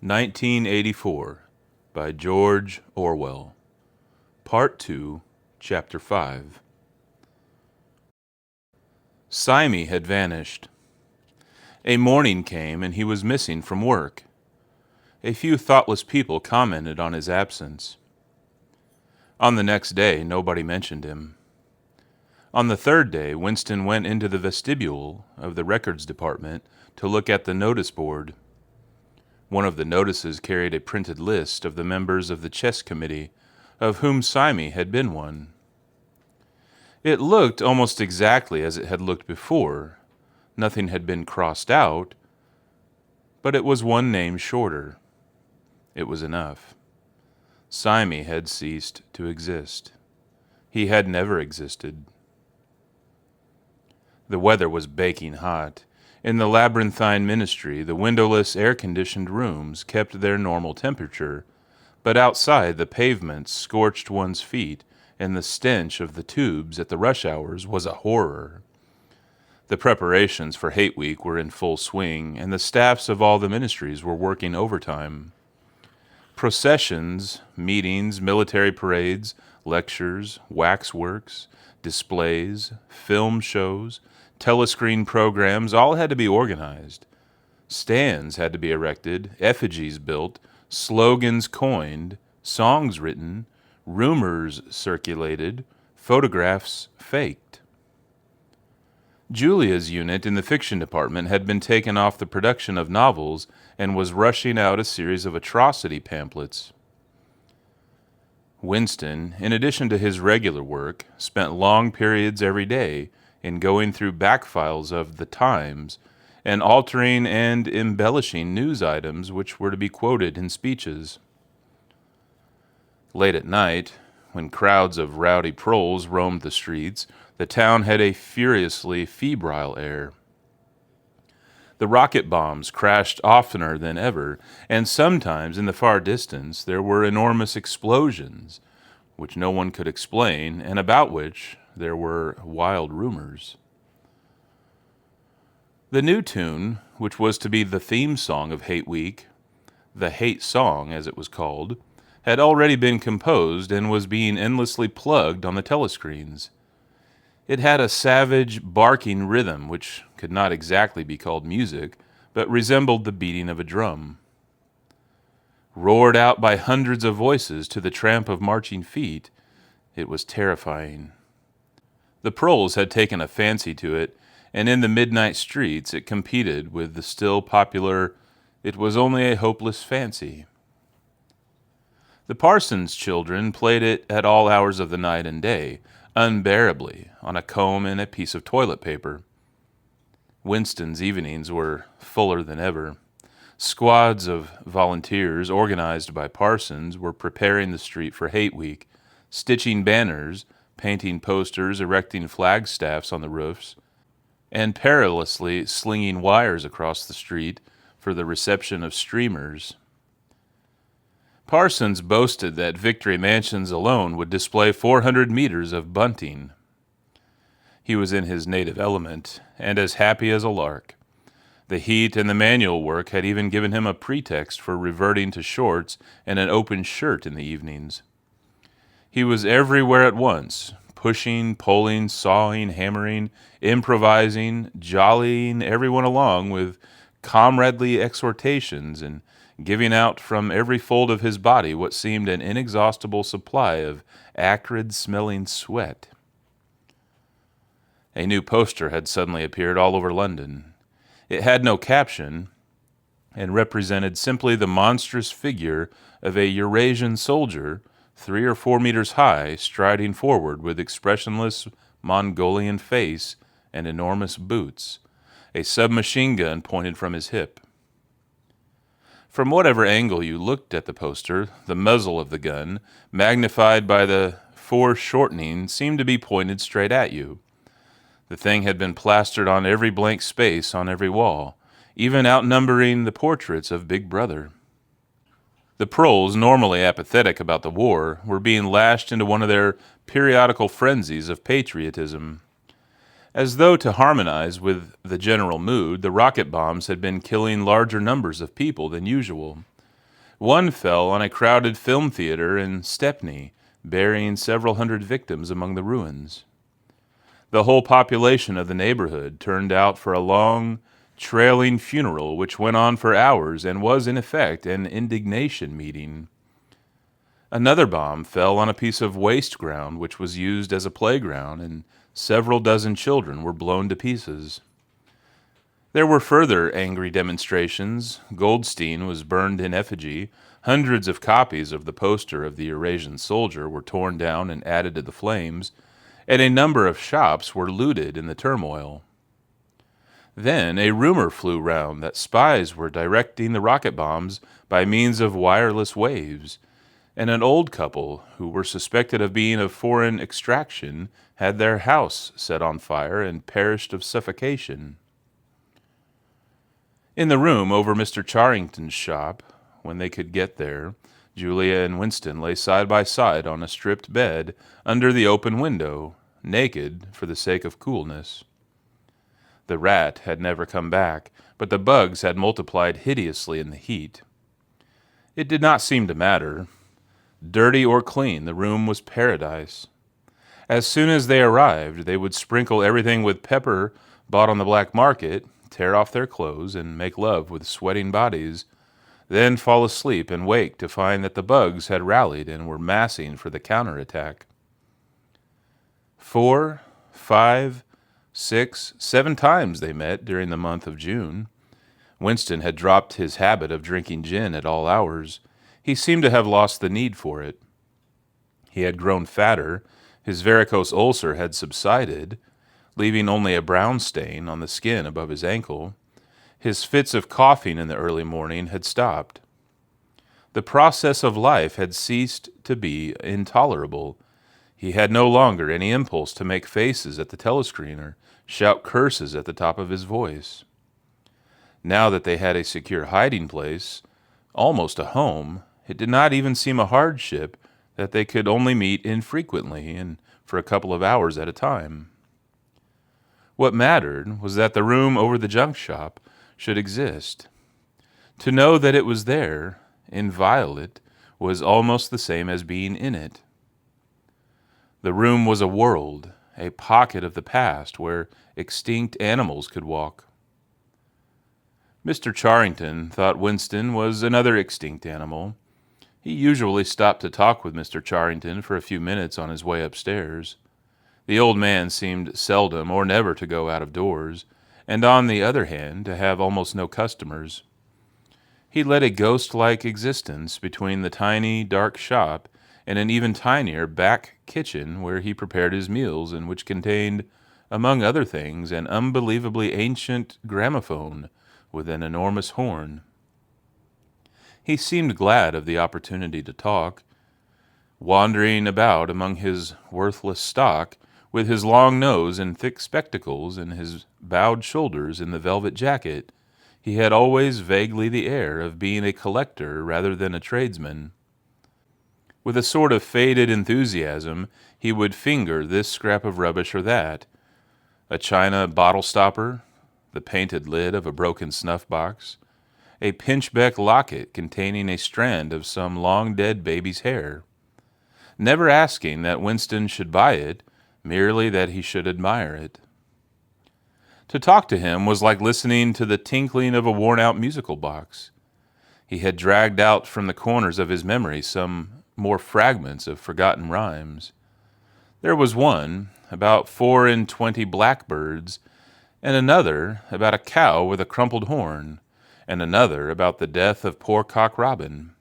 1984 by George Orwell. Part 2, Chapter 5. Syme had vanished. A morning came and he was missing from work. A few thoughtless people commented on his absence. On the next day, nobody mentioned him. On the third day, Winston went into the vestibule of the records department to look at the notice board. One of the notices carried a printed list of the members of the chess committee, of whom Syme had been one. It looked almost exactly as it had looked before. Nothing had been crossed out, but it was one name shorter. It was enough. Syme had ceased to exist. He had never existed. The weather was baking hot. In the labyrinthine ministry, the windowless, air-conditioned rooms kept their normal temperature, but outside the pavements scorched one's feet, and the stench of the tubes at the rush hours was a horror. The preparations for Hate Week were in full swing, and the staffs of all the ministries were working overtime. Processions, meetings, military parades, lectures, waxworks, displays, film shows, telescreen programs, all had to be organized. Stands had to be erected, effigies built, slogans coined, songs written, rumors circulated, photographs faked. Julia's unit in the fiction department had been taken off the production of novels and was rushing out a series of Atrocity pamphlets. Winston, in addition to his regular work, spent long periods every day in going through back files of the Times and altering and embellishing news items which were to be quoted in speeches. Late at night, when crowds of rowdy proles roamed the streets, the town had a furiously febrile air. The rocket bombs crashed oftener than ever, and sometimes in the far distance there were enormous explosions, which no one could explain, and about which there were wild rumors. The new tune, which was to be the theme song of Hate Week, the Hate Song as it was called, had already been composed and was being endlessly plugged on the telescreens. It had a savage, barking rhythm which could not exactly be called music, but resembled the beating of a drum. Roared out by hundreds of voices to the tramp of marching feet, it was terrifying. The proles had taken a fancy to it, and in the midnight streets it competed with the still popular "It Was Only a Hopeless Fancy." The Parsons children played it at all hours of the night and day, unbearably, on a comb and a piece of toilet paper. Winston's evenings were fuller than ever. Squads of volunteers, organized by Parsons, were preparing the street for Hate Week, stitching banners, painting posters, erecting flagstaffs on the roofs, and perilously slinging wires across the street for the reception of streamers. Parsons boasted that Victory Mansions alone would display 400 meters of bunting. He was in his native element, and as happy as a lark. The heat and the manual work had even given him a pretext for reverting to shorts and an open shirt in the evenings. He was everywhere at once, pushing, pulling, sawing, hammering, improvising, jollying everyone along with comradely exhortations and giving out from every fold of his body what seemed an inexhaustible supply of acrid-smelling sweat. A new poster had suddenly appeared all over London. It had no caption, and represented simply the monstrous figure of a Eurasian soldier, 3 or 4 meters high, striding forward with expressionless Mongolian face and enormous boots, a submachine gun pointed from his hip. From whatever angle you looked at the poster, the muzzle of the gun, magnified by the foreshortening, seemed to be pointed straight at you. The thing had been plastered on every blank space on every wall, even outnumbering the portraits of Big Brother. The proles, normally apathetic about the war, were being lashed into one of their periodical frenzies of patriotism. As though to harmonize with the general mood, the rocket bombs had been killing larger numbers of people than usual. One fell on a crowded film theater in Stepney, burying several hundred victims among the ruins. The whole population of the neighborhood turned out for a long, trailing funeral which went on for hours and was, in effect, an indignation meeting. Another bomb fell on a piece of waste ground which was used as a playground, and several dozen children were blown to pieces. There were further angry demonstrations. Goldstein was burned in effigy. Hundreds of copies of the poster of the Eurasian soldier were torn down and added to the flames, and a number of shops were looted in the turmoil. Then a rumor flew round that spies were directing the rocket bombs by means of wireless waves, and an old couple who were suspected of being of foreign extraction had their house set on fire and perished of suffocation. In the room over Mr. Charrington's shop, when they could get there, Julia and Winston lay side by side on a stripped bed under the open window, naked for the sake of coolness. The rat had never come back, but the bugs had multiplied hideously in the heat. It did not seem to matter. Dirty or clean, the room was paradise. As soon as they arrived, they would sprinkle everything with pepper bought on the black market, tear off their clothes, and make love with sweating bodies, then fall asleep and wake to find that the bugs had rallied and were massing for the counterattack. 4, 5, 6, 7 times they met during the month of June. Winston had dropped his habit of drinking gin at all hours. He seemed to have lost the need for it. He had grown fatter, his varicose ulcer had subsided, leaving only a brown stain on the skin above his ankle. His fits of coughing in the early morning had stopped. The process of life had ceased to be intolerable. He had no longer any impulse to make faces at the telescreen or shout curses at the top of his voice. Now that they had a secure hiding place, almost a home, it did not even seem a hardship that they could only meet infrequently and for a couple of hours at a time. What mattered was that the room over the junk shop should exist. To know that it was there, inviolate, was almost the same as being in it. The room was a world, a pocket of the past where extinct animals could walk. Mr. Charrington thought Winston was another extinct animal. He usually stopped to talk with Mr. Charrington for a few minutes on his way upstairs. The old man seemed seldom or never to go out of doors, and on the other hand to have almost no customers. He led a ghost-like existence between the tiny, dark shop and an even tinier back kitchen where he prepared his meals and which contained, among other things, an unbelievably ancient gramophone with an enormous horn. He seemed glad of the opportunity to talk, wandering about among his worthless stock, with his long nose and thick spectacles and his bowed shoulders in the velvet jacket. He had always vaguely the air of being a collector rather than a tradesman. With a sort of faded enthusiasm, he would finger this scrap of rubbish or that, a china bottle stopper, the painted lid of a broken snuff-box, a pinchbeck locket containing a strand of some long-dead baby's hair, never asking that Winston should buy it, merely that he should admire it. To talk to him was like listening to the tinkling of a worn-out musical box. He had dragged out from the corners of his memory some more fragments of forgotten rhymes. There was one about 24 blackbirds, and another about a cow with a crumpled horn, and another about the death of poor Cock Robin.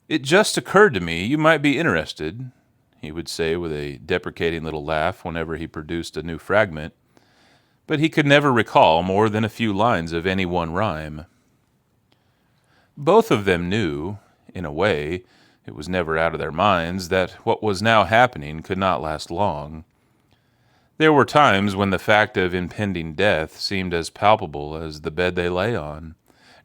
"It just occurred to me you might be interested," he would say with a deprecating little laugh whenever he produced a new fragment, but he could never recall more than a few lines of any one rhyme. Both of them knew, in a way, it was never out of their minds, that what was now happening could not last long. There were times when the fact of impending death seemed as palpable as the bed they lay on,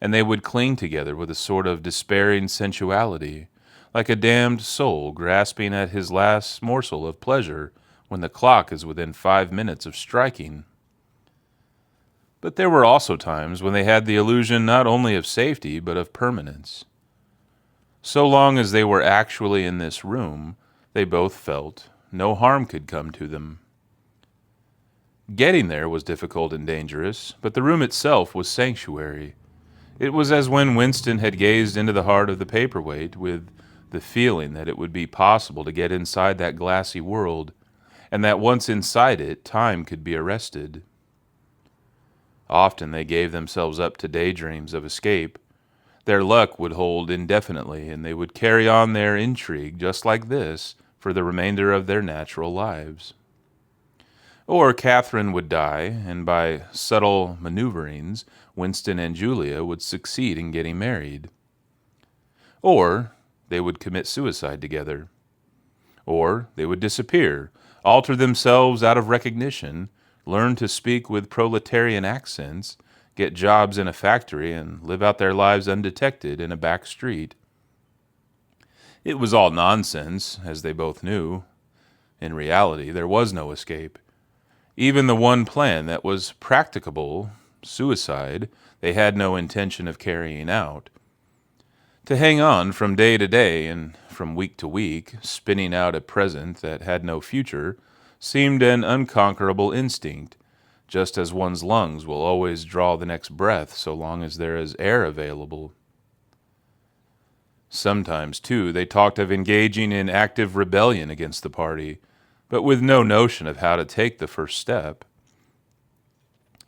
and they would cling together with a sort of despairing sensuality, like a damned soul grasping at his last morsel of pleasure when the clock is within 5 minutes of striking. But there were also times when they had the illusion not only of safety, but of permanence. So long as they were actually in this room, they both felt no harm could come to them. Getting there was difficult and dangerous, but the room itself was sanctuary. It was as when Winston had gazed into the heart of the paperweight with the feeling that it would be possible to get inside that glassy world, and that once inside it, time could be arrested. Often they gave themselves up to daydreams of escape. Their luck would hold indefinitely, and they would carry on their intrigue just like this for the remainder of their natural lives. Or Catherine would die, and by subtle maneuverings, Winston and Julia would succeed in getting married. Or they would commit suicide together. Or they would disappear, alter themselves out of recognition, learn to speak with proletarian accents, get jobs in a factory, and live out their lives undetected in a back street. It was all nonsense, as they both knew. In reality, there was no escape. Even the one plan that was practicable, suicide, they had no intention of carrying out. To hang on from day to day and from week to week, spinning out a present that had no future, seemed an unconquerable instinct, just as one's lungs will always draw the next breath so long as there is air available. Sometimes, too, they talked of engaging in active rebellion against the party, but with no notion of how to take the first step.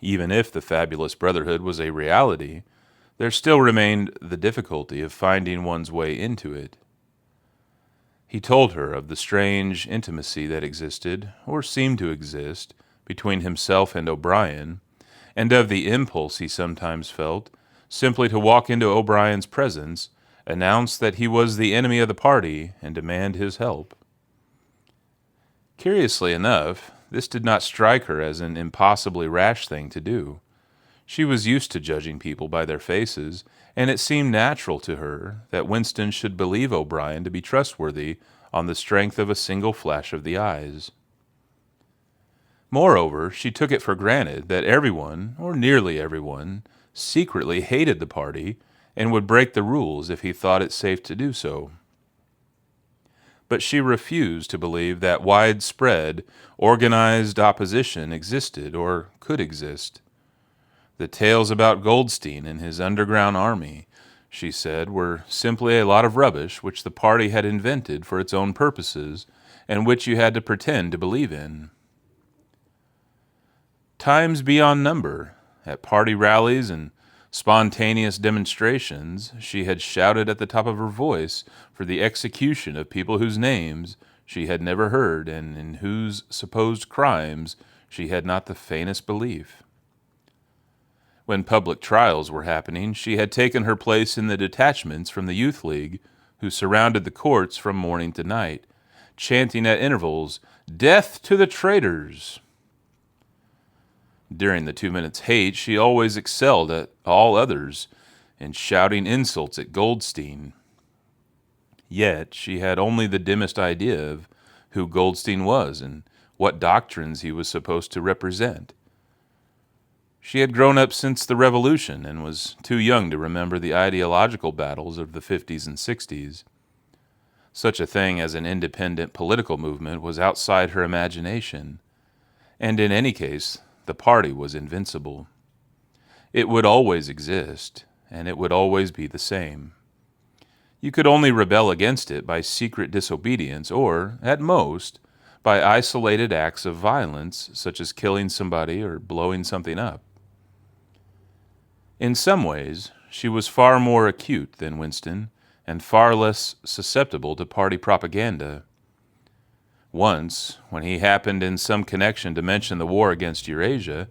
Even if the fabulous Brotherhood was a reality, there still remained the difficulty of finding one's way into it. He told her of the strange intimacy that existed, or seemed to exist, between himself and O'Brien, and of the impulse he sometimes felt simply to walk into O'Brien's presence, announce that he was the enemy of the party, and demand his help. Curiously enough, this did not strike her as an impossibly rash thing to do. She was used to judging people by their faces, and it seemed natural to her that Winston should believe O'Brien to be trustworthy on the strength of a single flash of the eyes. Moreover, she took it for granted that everyone, or nearly everyone, secretly hated the party and would break the rules if he thought it safe to do so. But she refused to believe that widespread, organized opposition existed or could exist. The tales about Goldstein and his underground army, she said, were simply a lot of rubbish which the party had invented for its own purposes and which you had to pretend to believe in. Times beyond number, at party rallies and spontaneous demonstrations, she had shouted at the top of her voice for the execution of people whose names she had never heard and in whose supposed crimes she had not the faintest belief. When public trials were happening, she had taken her place in the detachments from the Youth League, who surrounded the courts from morning to night, chanting at intervals, "Death to the traitors!" During the 2 minutes' hate, she always excelled at all others in shouting insults at Goldstein. Yet she had only the dimmest idea of who Goldstein was and what doctrines he was supposed to represent. She had grown up since the Revolution and was too young to remember the ideological battles of the 50s and 60s. Such a thing as an independent political movement was outside her imagination, and in any case, the party was invincible. It would always exist, and it would always be the same. You could only rebel against it by secret disobedience or, at most, by isolated acts of violence, such as killing somebody or blowing something up. In some ways, she was far more acute than Winston, and far less susceptible to party propaganda. Once, when he happened in some connection to mention the war against Eurasia,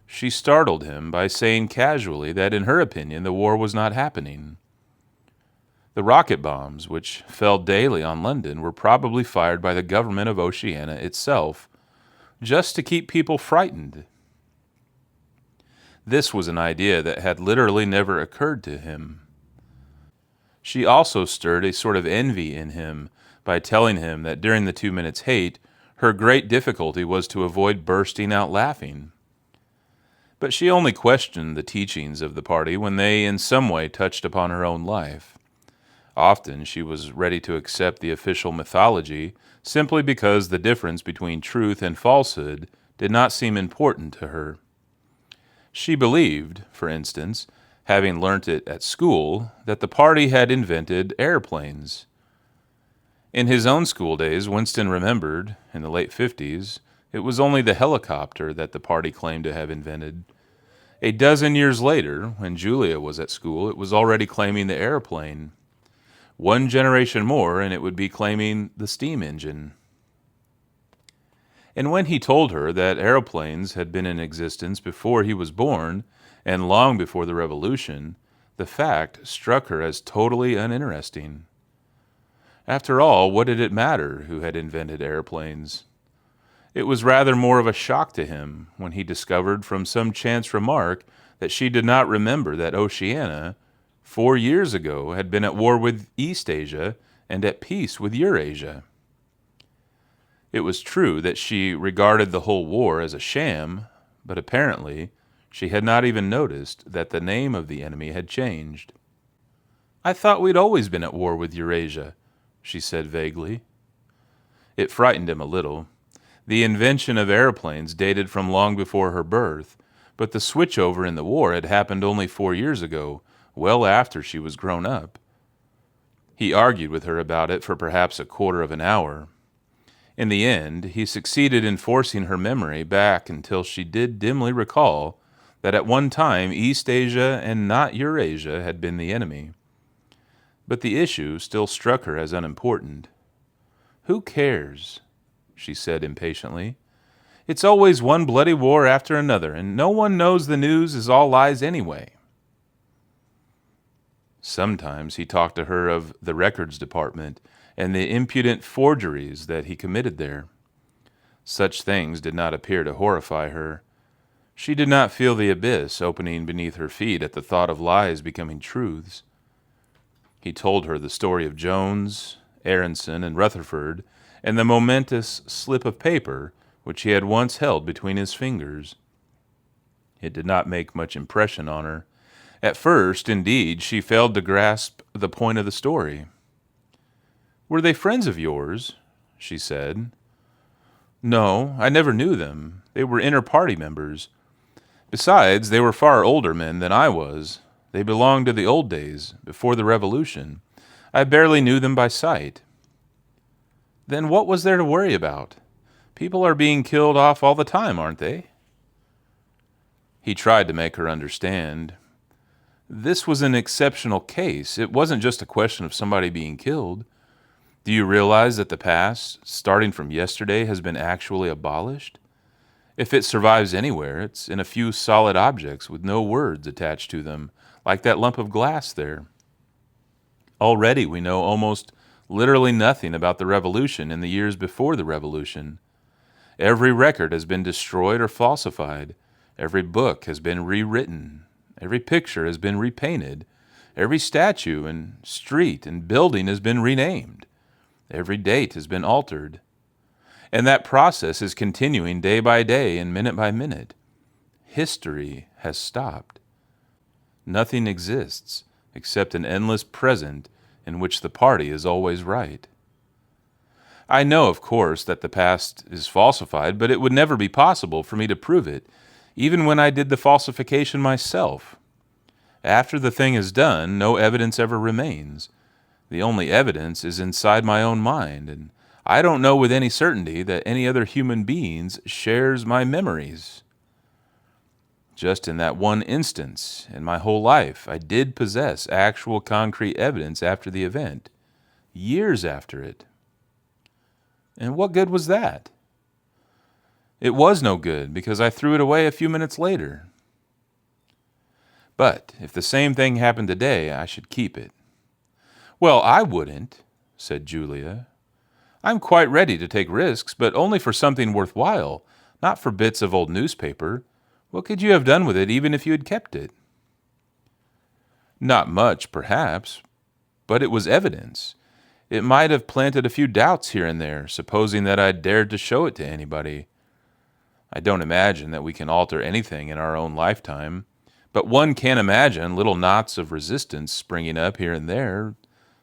she startled him by saying casually that in her opinion the war was not happening. The rocket bombs, which fell daily on London, were probably fired by the government of Oceania itself, just to keep people frightened. This was an idea that had literally never occurred to him. She also stirred a sort of envy in him by telling him that during the 2 minutes' hate, her great difficulty was to avoid bursting out laughing. But she only questioned the teachings of the party when they in some way touched upon her own life. Often she was ready to accept the official mythology simply because the difference between truth and falsehood did not seem important to her. She believed, for instance, having learnt it at school, that the party had invented airplanes. In his own school days, Winston remembered, in the late 50s, it was only the helicopter that the party claimed to have invented. A dozen years later, when Julia was at school, it was already claiming the airplane. One generation more, and it would be claiming the steam engine. And when he told her that aeroplanes had been in existence before he was born, and long before the Revolution, the fact struck her as totally uninteresting. After all, what did it matter who had invented airplanes? It was rather more of a shock to him when he discovered from some chance remark that she did not remember that Oceania, 4 years ago, had been at war with East Asia and at peace with Eurasia. It was true that she regarded the whole war as a sham, but apparently she had not even noticed that the name of the enemy had changed. "I thought we'd always been at war with Eurasia," she said vaguely. It frightened him a little. The invention of airplanes dated from long before her birth, but the switchover in the war had happened only 4 years ago, well after she was grown up. He argued with her about it for perhaps a quarter of an hour. In the end, he succeeded in forcing her memory back until she did dimly recall that at one time East Asia and not Eurasia had been the enemy. But the issue still struck her as unimportant. "Who cares?" she said impatiently. "It's always one bloody war after another, and no one knows the news is all lies anyway." Sometimes he talked to her of the records department and the impudent forgeries that he committed there. Such things did not appear to horrify her. She did not feel the abyss opening beneath her feet at the thought of lies becoming truths. He told her the story of Jones, Aronson, and Rutherford, and the momentous slip of paper which he had once held between his fingers. It did not make much impression on her. At first, indeed, she failed to grasp the point of the story. "Were they friends of yours?" she said. "No, I never knew them. They were inter-party members. Besides, they were far older men than I was. They belonged to the old days, before the Revolution. I barely knew them by sight." "Then what was there to worry about? People are being killed off all the time, aren't they?" He tried to make her understand. This was an exceptional case. It wasn't just a question of somebody being killed. Do you realize that the past, starting from yesterday, has been actually abolished? If it survives anywhere, it's in a few solid objects with no words attached to them, like that lump of glass there. Already we know almost literally nothing about the Revolution in the years before the Revolution. Every record has been destroyed or falsified. Every book has been rewritten. Every picture has been repainted. Every statue and street and building has been renamed. Every date has been altered. And that process is continuing day by day and minute by minute. History has stopped. Nothing exists except an endless present in which the party is always right. I know, of course, that the past is falsified, but it would never be possible for me to prove it, even when I did the falsification myself. After the thing is done, no evidence ever remains. The only evidence is inside my own mind, and I don't know with any certainty that any other human beings shares my memories. Just in that one instance in my whole life, I did possess actual concrete evidence after the event, years after it. And what good was that? It was no good, because I threw it away a few minutes later. But if the same thing happened today, I should keep it. "Well, I wouldn't," said Julia. "I'm quite ready to take risks, but only for something worthwhile, not for bits of old newspaper. What could you have done with it even if you had kept it?" "Not much, perhaps, but it was evidence. It might have planted a few doubts here and there, supposing that I'd dared to show it to anybody. I don't imagine that we can alter anything in our own lifetime, but one can imagine little knots of resistance springing up here and there,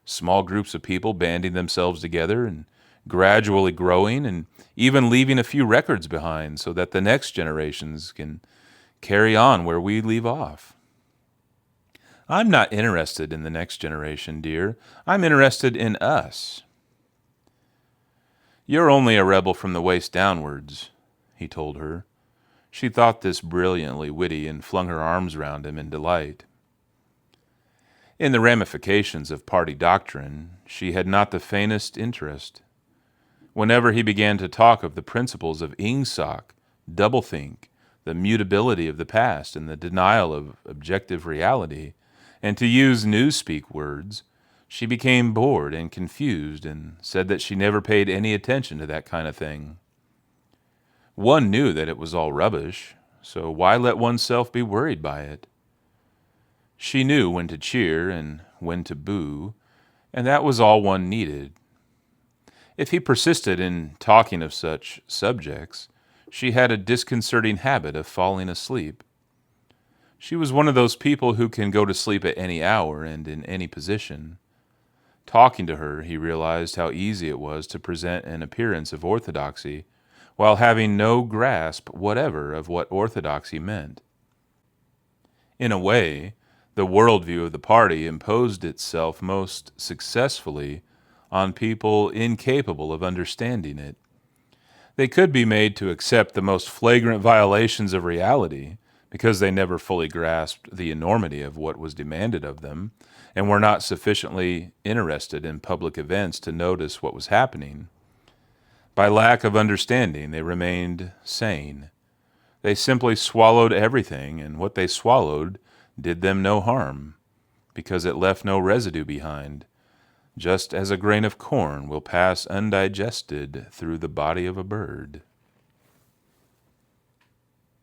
small groups of people banding themselves together and gradually growing and even leaving a few records behind so that the next generations can carry on where we leave off. I'm not interested in the next generation, dear. I'm interested in us. You're only a rebel from the waist downwards, he told her. She thought this brilliantly witty and flung her arms round him in delight. In the ramifications of party doctrine, she had not the faintest interest. Whenever he began to talk of the principles of Ingsoc, doublethink, the mutability of the past and the denial of objective reality, and to use newspeak words, she became bored and confused and said that she never paid any attention to that kind of thing. One knew that it was all rubbish, so why let oneself be worried by it? She knew when to cheer and when to boo, and that was all one needed. If he persisted in talking of such subjects, she had a disconcerting habit of falling asleep. She was one of those people who can go to sleep at any hour and in any position. Talking to her, he realized how easy it was to present an appearance of orthodoxy while having no grasp whatever of what orthodoxy meant. In a way, the worldview of the party imposed itself most successfully on people incapable of understanding it. They could be made to accept the most flagrant violations of reality because they never fully grasped the enormity of what was demanded of them and were not sufficiently interested in public events to notice what was happening. By lack of understanding, they remained sane. They simply swallowed everything, and what they swallowed did them no harm, because it left no residue behind, just as a grain of corn will pass undigested through the body of a bird.